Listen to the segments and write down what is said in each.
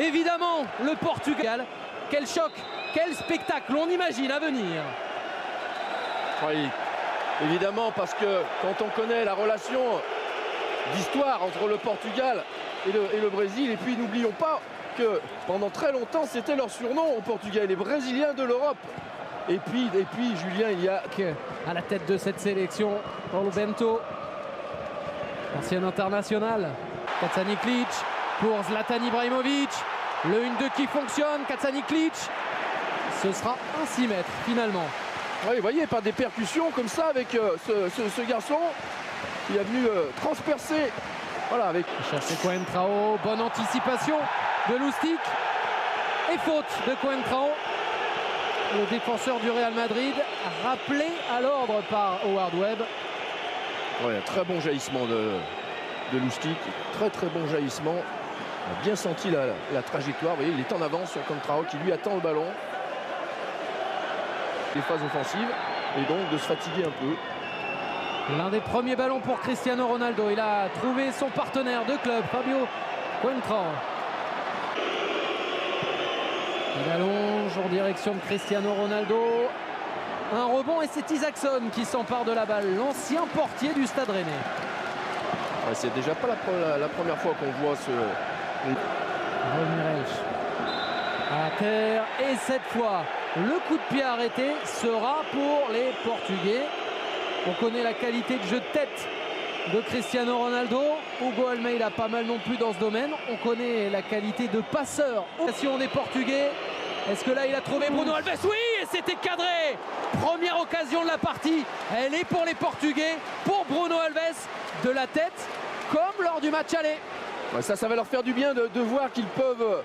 Évidemment, le Portugal. Quel choc, quel spectacle on imagine à venir. Oui, évidemment, parce que quand on connaît la relation d'histoire entre le Portugal et le Brésil, et puis n'oublions pas que pendant très longtemps, c'était leur surnom au Portugal, les Brésiliens de l'Europe. Et puis, Julien, il y a... À la tête de cette sélection, Paulo Bento, ancien international. Kacaniklic pour Zlatan Ibrahimovic. Le 1-2 qui fonctionne, Kacaniklic. Ce sera un 6 mètres finalement. Oui, vous voyez, par des percussions comme ça avec ce garçon. Il est venu transpercer. Voilà, avec... Chercher Coentrao, bonne anticipation de Lustig. Et faute de Coentrao. Le défenseur du Real Madrid, rappelé à l'ordre par Howard Webb. Ouais, un très bon jaillissement de Lustig. Très bon jaillissement. On a bien senti la trajectoire. Vous voyez, il est en avance sur Coentrao qui lui attend le ballon. Les phases offensives et donc de se fatiguer un peu. L'un des premiers ballons pour Cristiano Ronaldo. Il a trouvé son partenaire de club, Fabio Coentrao. Il allonge en direction de Cristiano Ronaldo. Un rebond et c'est Isaacson qui s'empare de la balle, l'ancien portier du Stade Rennais. Ouais, c'est déjà pas la première fois qu'on voit ce... Ramirez à terre et cette fois le coup de pied arrêté sera pour les Portugais. On connaît la qualité de jeu de tête de Cristiano Ronaldo. Hugo Almeida pas mal non plus dans ce domaine. On connaît la qualité de passeur des Portugais. Est-ce que là il a trouvé Bruno Alves? Oui, et c'était cadré. Première occasion de la partie. Elle est pour les Portugais, pour Bruno Alves, de la tête comme lors du match aller. Ouais, ça va leur faire du bien de voir qu'ils peuvent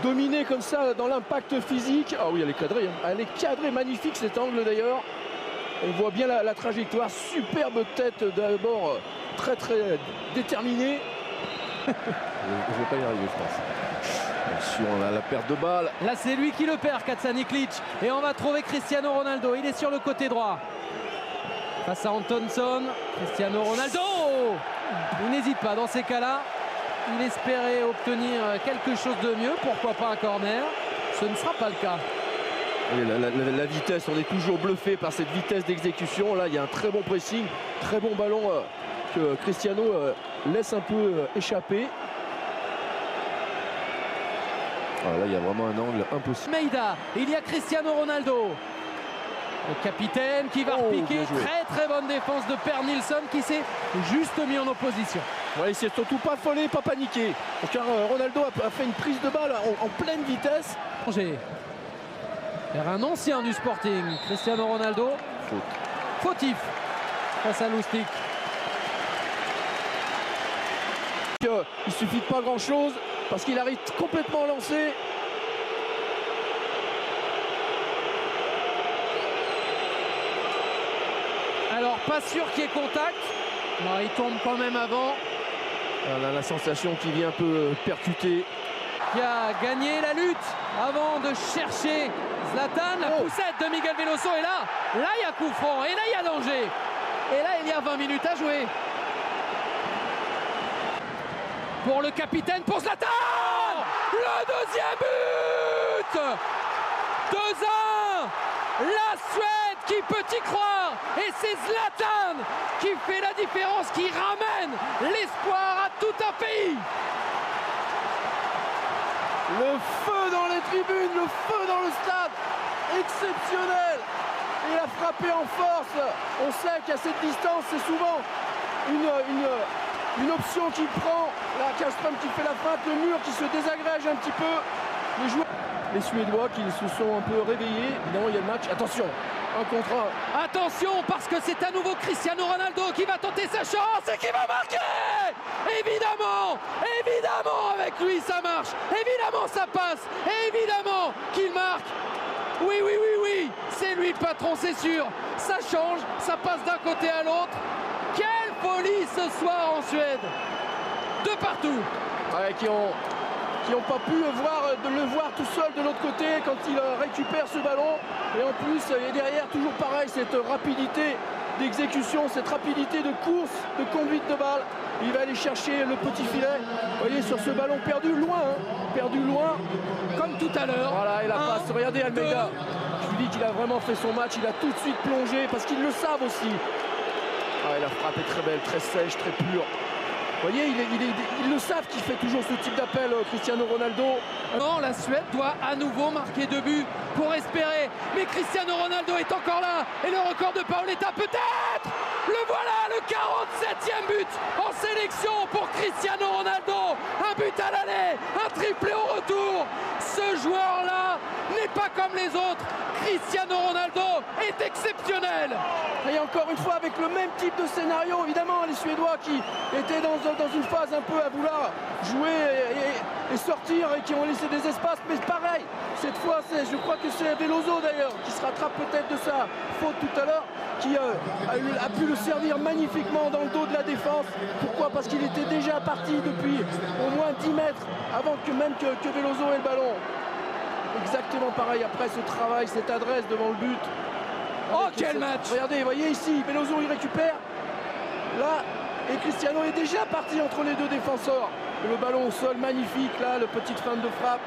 dominer comme ça dans l'impact physique. Ah oui, elle est cadrée. Hein. Elle est cadrée, magnifique cet angle d'ailleurs. On voit bien la trajectoire. Superbe tête d'abord, très déterminée. Je ne vais pas y arriver, je pense. Attention à la perte de balle. Là, c'est lui qui le perd, Kacaniklic. Et on va trouver Cristiano Ronaldo. Il est sur le côté droit. Face à Antonson. Cristiano Ronaldo. Il n'hésite pas dans ces cas-là. Il espérait obtenir quelque chose de mieux. Pourquoi pas un corner? Ce ne sera pas le cas. La vitesse, on est toujours bluffé par cette vitesse d'exécution. Là, il y a un très bon pressing, très bon ballon que Cristiano laisse un peu échapper. Ah, là, il y a vraiment un angle impossible. Meida, il y a Cristiano Ronaldo. Le capitaine qui va repiquer. Très bonne défense de Per Nilsson qui s'est juste mis en opposition. Ouais, il s'est surtout pas affolé, pas paniqué. Car Ronaldo a fait une prise de balle en pleine vitesse. Vers un ancien du Sporting, Cristiano Ronaldo. Fautif face à Lustig. Il suffit de pas grand chose parce qu'il arrive complètement lancé. Alors pas sûr qu'il y ait contact. Non, il tombe quand même avant. On a la sensation qu'il vient un peu percuter. Qui a gagné la lutte avant de chercher Zlatan. La poussette de Miguel Veloso. Et là il y a coup franc. Et là il y a danger. Et là il y a 20 minutes à jouer. Pour le capitaine, pour Zlatan. Le deuxième but. 2-1. La Suède qui peut y croire. Et c'est Zlatan qui fait la différence, qui ramène l'espoir à tout un pays. Le feu dans les tribunes, le feu dans le stade, exceptionnel. Il a frappé en force. On sait qu'à cette distance, c'est souvent une option qui prend. La Kallström qui fait la frappe, le mur qui se désagrège un petit peu. Les joueurs, les Suédois qui se sont un peu réveillés. Évidemment, il y a le match. Attention, un contre un. Attention, parce que c'est à nouveau Cristiano Ronaldo qui va tenter sa chance et qui va marquer. Évidemment, avec lui ça marche. Évidemment ça passe. Évidemment qu'il marque. Oui, c'est lui le patron, c'est sûr. Ça change, ça passe d'un côté à l'autre. Quelle folie ce soir en Suède. De partout. Ouais, qui n'ont pas pu le voir tout seul de l'autre côté quand il récupère ce ballon. Et en plus, et derrière, toujours pareil, cette rapidité d'exécution, cette rapidité de course, de conduite de balle. Il va aller chercher le petit filet. Vous voyez sur ce ballon perdu loin, perdu loin. Comme tout à l'heure. Voilà, et la passe. Regardez Almeida. Je vous dis qu'il a vraiment fait son match. Il a tout de suite plongé parce qu'ils le savent aussi. Ah, la frappe est très belle, très sèche, très pure. Vous voyez, ils le savent qu'il fait toujours ce type d'appel, Cristiano Ronaldo. Non, la Suède doit à nouveau marquer 2 buts pour espérer. Mais Cristiano Ronaldo est encore là. Et le record de Paoletta peut-être. Le voilà, le 47e but en sélection pour Cristiano Ronaldo. Un but à l'aller, un triplé au retour. Ce joueur-là n'est pas comme les autres. Cristiano Ronaldo est exceptionnel. Et encore une fois avec le même type de scénario, évidemment les Suédois qui étaient dans une phase un peu à vouloir jouer et sortir et qui ont laissé des espaces, mais pareil, cette fois je crois que c'est Veloso d'ailleurs qui se rattrape peut-être de sa faute tout à l'heure, qui a pu le servir magnifiquement dans le dos de la défense. Pourquoi? Parce qu'il était déjà parti depuis au moins 10 mètres avant que Veloso ait le ballon. Exactement pareil après ce travail, cette adresse devant le but. Oh quel match! Regardez, vous voyez ici, Veloso il récupère. Là, et Cristiano est déjà parti entre les deux défenseurs. Le ballon au sol, magnifique, là, le petite fin de frappe.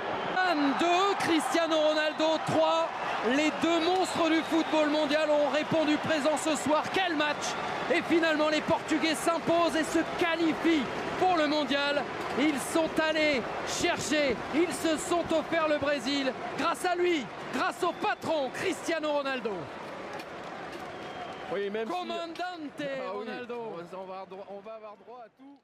2, Cristiano Ronaldo 3. Les deux monstres du football mondial ont répondu présent ce soir. Quel match! Et finalement, les Portugais s'imposent et se qualifient pour le mondial. Ils sont allés chercher, ils se sont offerts le Brésil grâce à lui, grâce au patron Cristiano Ronaldo. Oui, même Comandante si... Ronaldo. Oui, on va avoir droit à tout.